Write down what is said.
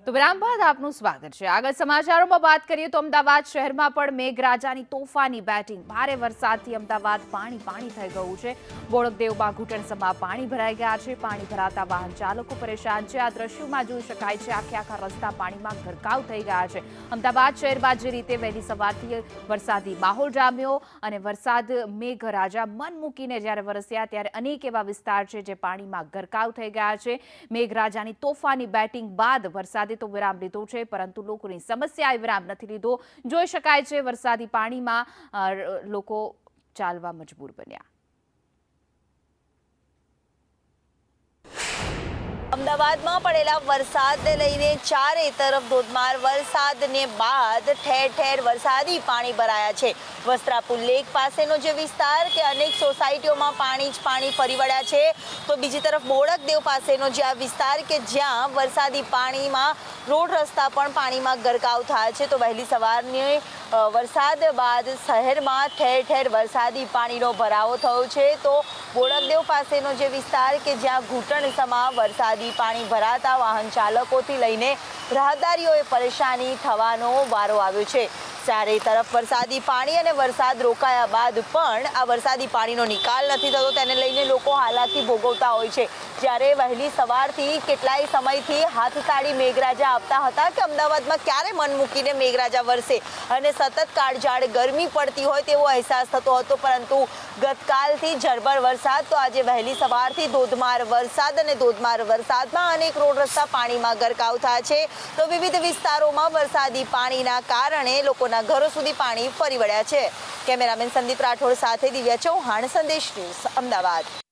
તો વિરામ બાદ આપનું સ્વાગત છે। આગળ સમાચારોમાં વાત કરીએ તો અમદાવાદ શહેરમાં પણ મેઘરાજાની તોફાની બેટિંગ। ભારે વરસાદથી અમદાવાદ પાણી થઈ ગયું છે। બોળકદેવમાં ઘૂંટણસમા પાણી ભરાઈ ગયા છે। પાણી ભરાતા વાહન ચાલકો પરેશાન છે। આ દ્રશ્યોમાં જોઈ શકાય છે આખા રસ્તા પાણીમાં ગરકાવ થઈ ગયા છે। અમદાવાદ શહેરમાં જે રીતે વહેલી સવારથી વરસાદી માહોલ જામ્યો અને વરસાદ મેઘરાજા મન મૂકીને જ્યારે વરસ્યા ત્યારે અનેક એવા વિસ્તાર છે જે પાણીમાં ગરકાવ થઈ ગયા છે। મેઘરાજાની તોફાની બેટિંગ બાદ વરસાદે તો વિરામ લીધો છે, પરંતુ લોકોની સમસ્યાએ વિરામ નથી લીધો। જોઈ શકાય છે વરસાદી પાણીમાં લોકો ચાલવા મજબૂર બન્યા। અમદાવાદમાં પડેલા વરસાદને લઈને ચારે તરફ ધોધમાર વરસાદને બાદ ઠેર ઠેર વરસાદી પાણી ભરાયા છે। વસ્ત્રાપુર લેક પાસેનો જે વિસ્તાર કે અનેક સોસાયટીઓમાં પાણી જ પાણી ફરી વળ્યા છે, તો બીજી તરફ બોળકદેવ પાસેનો જે આ વિસ્તાર કે જ્યાં વરસાદી પાણીમાં રોડ રસ્તા પણ પાણીમાં ગરકાવ થયા છે। તો વહેલી સવારની વરસાદ બાદ શહેરમાં ઠેર ઠેર વરસાદી પાણીનો ભરાવો થયો છે। તો બોળકદેવ પાસેનો જે વિસ્તાર કે જ્યાં ઘૂંટણસમા વરસાદી પાણી ભરાતા વાહન ચાલકોથી લઈને રાહદારીઓએ પરેશાની થવાનો વારો આવ્યો છે। ચારે તરફ વરસાદી પાણી અને વરસાદ રોકાયા બાદ પણ આ વરસાદી પાણીનો નિકાલ નથી થતો, તેને લઈને લોકો હાલાકી ભોગવતા હોય છે। જ્યારે વહેલી સવારથી કેટલાય સમયથી હાથતાળી મેઘરાજા આપતા હતા કે અમદાવાદમાં ક્યારે મન મૂકીને મેઘરાજા વરસે અને સતત કાળઝાળ ગરમી પડતી હોય તેવો અહેસાસ થતો હતો, પરંતુ ગતકાલથી ઝરમર વરસાદ, તો આજે વહેલી સવારથી ધોધમાર વરસાદ અને ધોધમાર વરસાદમાં અનેક રોડ રસ્તા પાણીમાં ગરકાવ થયા છે। તો વિવિધ વિસ્તારોમાં વરસાદી પાણીના કારણે લોકોના ઘરો સુધી પાણી ફરી વળ્યા છે। કેમેરામેન સંદીપ રાઠોડ સાથે દિવ્યા ચૌહાણ, સંદેશ ન્યૂઝ, અમદાવાદ।